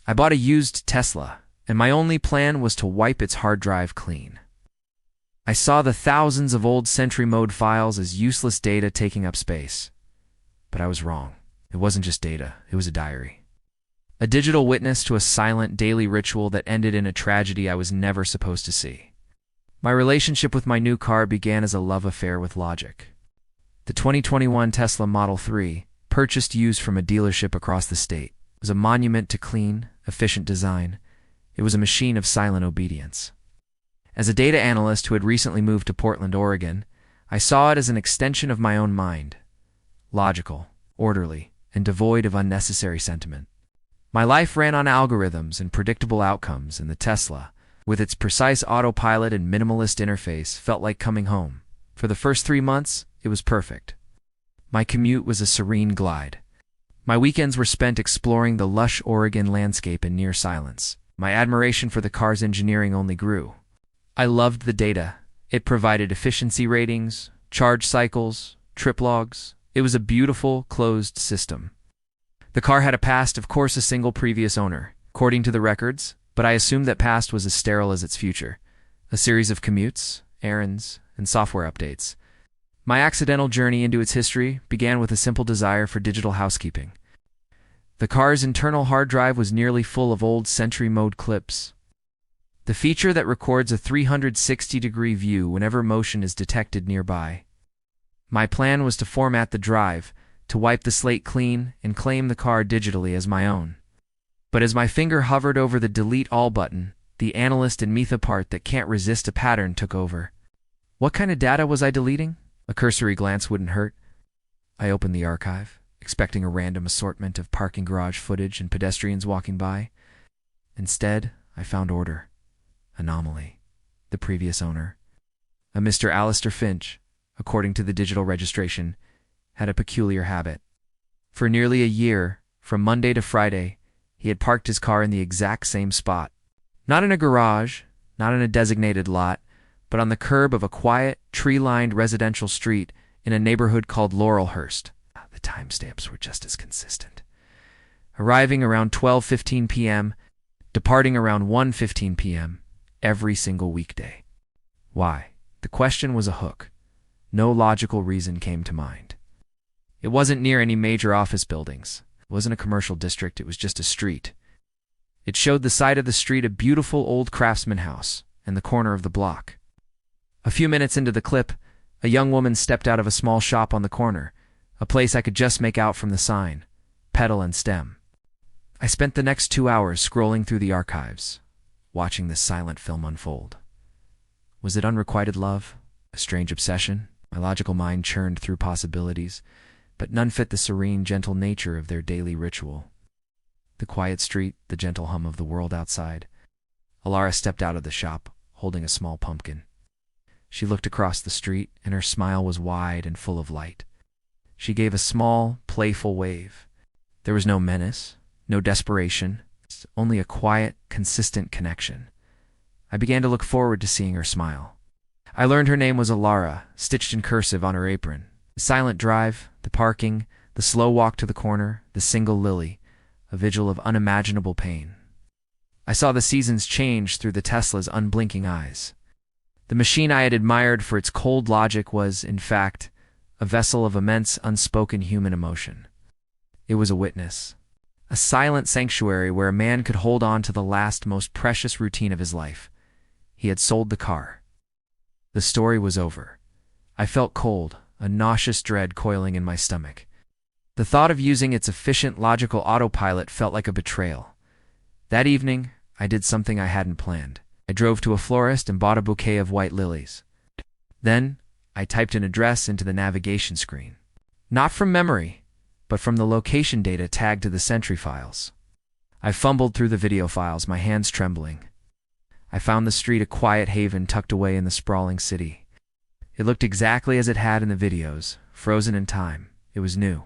I bought a used Tesla, and my only plan was to wipe its hard drive clean. I saw the thousands of old Sentry Mode files as useless data taking up space. But I was wrong. It wasn't just data, it was a diary. A digital witness to a silent daily ritual that ended in a tragedy I was never supposed to see. My relationship with my new car began as a love affair with logic. The 2021 Tesla Model 3, purchased used from a dealership across the state, was a monument to clean, efficient design. It was a machine of silent obedience. As a data analyst who had recently moved to Portland, Oregon, I saw it as an extension of my own mind. Logical, orderly, and devoid of unnecessary sentiment. My life ran on algorithms and predictable outcomes, and the Tesla, with its precise autopilot and minimalist interface, felt like coming home. For the first 3 months, it was perfect. My commute was a serene glide. My weekends were spent exploring the lush Oregon landscape in near silence. My admiration for the car's engineering only grew. I loved the data. It provided efficiency ratings, charge cycles, trip logs. It was a beautiful, closed system. The car had a past, of course, a single previous owner, according to the records, but I assumed that past was as sterile as its future. A series of commutes, errands, and software updates. My accidental journey into its history began with a simple desire for digital housekeeping. The car's internal hard drive was nearly full of old Sentry Mode clips. The feature that records a 360-degree view whenever motion is detected nearby. My plan was to format the drive, to wipe the slate clean, and claim the car digitally as my own. But as my finger hovered over the Delete All button, the analyst in me part that can't resist a pattern took over. What kind of data was I deleting? A cursory glance wouldn't hurt. I opened the archive, expecting a random assortment of parking garage footage and pedestrians walking by. Instead, I found order. Anomaly. The previous owner, a Mr. Alistair Finch, according to the digital registration, had a peculiar habit. For nearly a year, from Monday to Friday, he had parked his car in the exact same spot. Not in a garage, not in a designated lot, but on the curb of a quiet, tree-lined residential street in a neighborhood called Laurelhurst. The timestamps were just as consistent. Arriving around 12:15 p.m., departing around 1:15 p.m., every single weekday. Why? The question was a hook. No logical reason came to mind. It wasn't near any major office buildings. It wasn't a commercial district, it was just a street. It showed the side of the street a beautiful old craftsman house and the corner of the block. A few minutes into the clip, a young woman stepped out of a small shop on the corner, a place I could just make out from the sign, Pedal and Stem. I spent the next 2 hours scrolling through the archives, watching this silent film unfold. Was it unrequited love? A strange obsession? My logical mind churned through possibilities, but none fit the serene, gentle nature of their daily ritual. The quiet street, the gentle hum of the world outside. Alara stepped out of the shop, holding a small pumpkin. She looked across the street, and her smile was wide and full of light. She gave a small, playful wave. There was no menace, no desperation, only a quiet, consistent connection. I began to look forward to seeing her smile. I learned her name was Alara, stitched in cursive on her apron. The silent drive, the parking, the slow walk to the corner, the single lily, a vigil of unimaginable pain. I saw the seasons change through the Tesla's unblinking eyes. The machine I had admired for its cold logic was, in fact, a vessel of immense unspoken human emotion. It was a witness, a silent sanctuary where a man could hold on to the last, most precious routine of his life. He had sold the car. The story was over. I felt cold, a nauseous dread coiling in my stomach. The thought of using its efficient, logical autopilot felt like a betrayal. That evening, I did something I hadn't planned. I drove to a florist and bought a bouquet of white lilies. Then, I typed an address into the navigation screen. Not from memory, but from the location data tagged to the Sentry files. I fumbled through the video files, my hands trembling. I found the street a quiet haven tucked away in the sprawling city. It looked exactly as it had in the videos, frozen in time. It was new.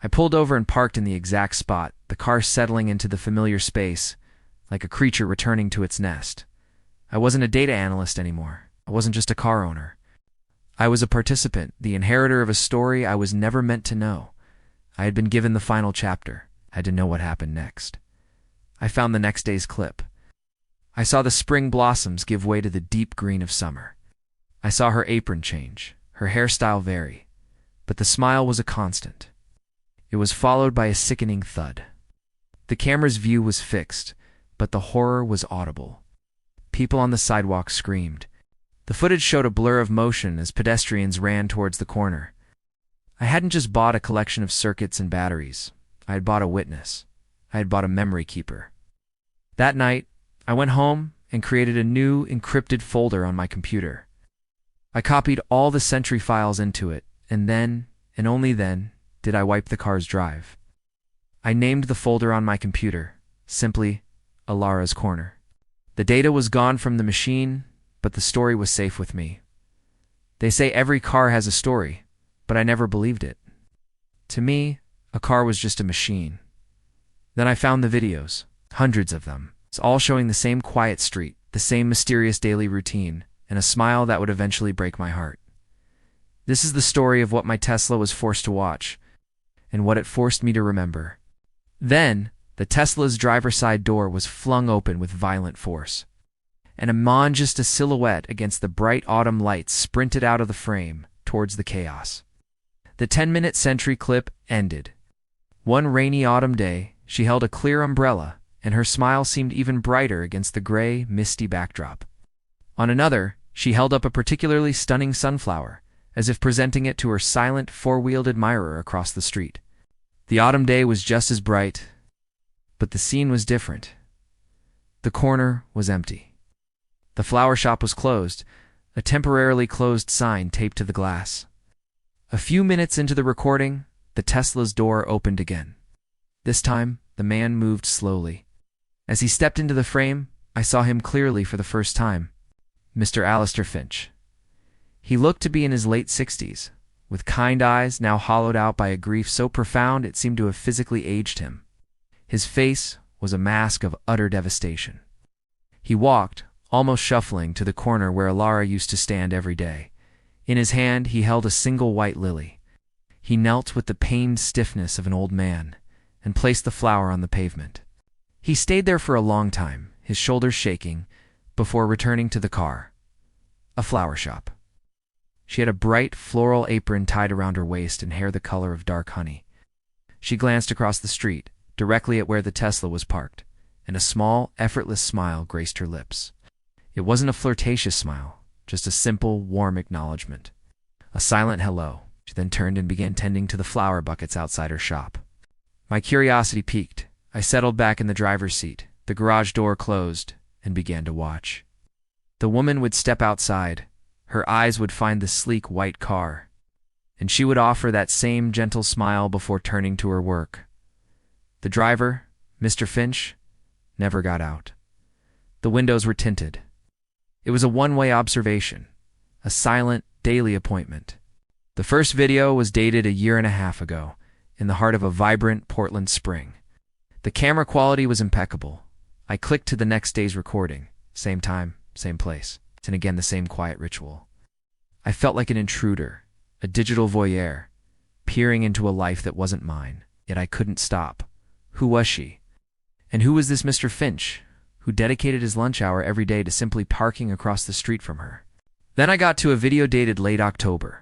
I pulled over and parked in the exact spot, the car settling into the familiar space, like a creature returning to its nest. I wasn't a data analyst anymore. I wasn't just a car owner. I was a participant, the inheritor of a story I was never meant to know. I had been given the final chapter. I had to know what happened next. I found the next day's clip. I saw the spring blossoms give way to the deep green of summer. I saw her apron change, her hairstyle vary, but the smile was a constant. It was followed by a sickening thud. The camera's view was fixed, but the horror was audible. People on the sidewalk screamed. The footage showed a blur of motion as pedestrians ran towards the corner. I hadn't just bought a collection of circuits and batteries. I had bought a witness. I had bought a memory keeper. That night, I went home and created a new encrypted folder on my computer. I copied all the Sentry files into it, and then, and only then, did I wipe the car's drive. I named the folder on my computer, simply, Alara's Corner. The data was gone from the machine, but the story was safe with me. They say every car has a story, but I never believed it. To me, a car was just a machine. Then I found the videos, hundreds of them. It's all showing the same quiet street, the same mysterious daily routine, and a smile that would eventually break my heart. This is the story of what my Tesla was forced to watch, and what it forced me to remember. Then, the Tesla's driver's side door was flung open with violent force. And Amon, just a silhouette against the bright autumn lights, sprinted out of the frame towards the chaos. The 10-minute Sentry clip ended. One rainy autumn day, she held a clear umbrella, and her smile seemed even brighter against the gray, misty backdrop. On another, she held up a particularly stunning sunflower, as if presenting it to her silent, four-wheeled admirer across the street. The autumn day was just as bright, but the scene was different. The corner was empty. The flower shop was closed, a temporarily closed sign taped to the glass. A few minutes into the recording, the Tesla's door opened again. This time, the man moved slowly. As he stepped into the frame, I saw him clearly for the first time. Mr. Alistair Finch. He looked to be in his late 60s, with kind eyes now hollowed out by a grief so profound it seemed to have physically aged him. His face was a mask of utter devastation. He walked, almost shuffling, to the corner where Alara used to stand every day. In his hand, he held a single white lily. He knelt with the pained stiffness of an old man and placed the flower on the pavement. He stayed there for a long time, his shoulders shaking, before returning to the car. A flower shop. She had a bright floral apron tied around her waist and hair the color of dark honey. She glanced across the street, directly at where the Tesla was parked, and a small, effortless smile graced her lips. It wasn't a flirtatious smile, just a simple, warm acknowledgement. A silent hello. She then turned and began tending to the flower buckets outside her shop. My curiosity piqued. I settled back in the driver's seat, the garage door closed, and began to watch. The woman would step outside. Her eyes would find the sleek white car, and she would offer that same gentle smile before turning to her work. The driver, Mr. Finch, never got out. The windows were tinted. It was a one-way observation, a silent, daily appointment. The first video was dated a year and a half ago, in the heart of a vibrant Portland spring. The camera quality was impeccable. I clicked to the next day's recording. Same time, same place, and again the same quiet ritual. I felt like an intruder, a digital voyeur, peering into a life that wasn't mine, yet I couldn't stop. Who was she? And who was this Mr. Finch, who dedicated his lunch hour every day to simply parking across the street from her? Then I got to a video dated late October.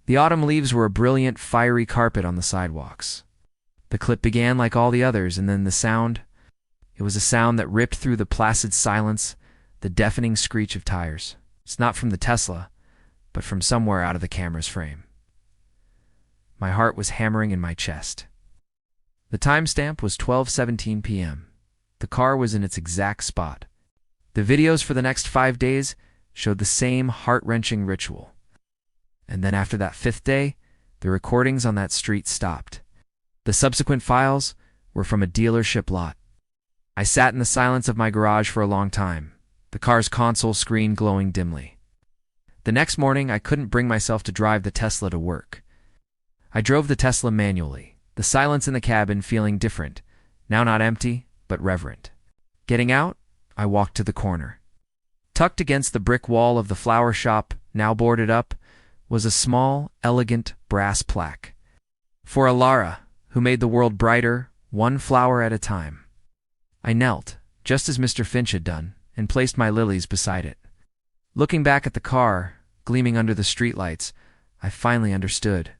The autumn leaves were a brilliant, fiery carpet on the sidewalks. The clip began like all the others, and then the sound. It was a sound that ripped through the placid silence, the deafening screech of tires. It's not from the Tesla, but from somewhere out of the camera's frame. My heart was hammering in my chest. The timestamp was 12:17 p.m. The car was in its exact spot. The videos for the next 5 days showed the same heart-wrenching ritual. And then after that 5th day, the recordings on that street stopped. The subsequent files were from a dealership lot. I sat in the silence of my garage for a long time, the car's console screen glowing dimly. The next morning, I couldn't bring myself to drive the Tesla to work. I drove the Tesla manually, the silence in the cabin feeling different, now not empty, but reverent. Getting out, I walked to the corner. Tucked against the brick wall of the flower shop, now boarded up, was a small, elegant brass plaque. For Alara, who made the world brighter, one flower at a time. I knelt, just as Mr. Finch had done, and placed my lilies beside it. Looking back at the car, gleaming under the streetlights, I finally understood.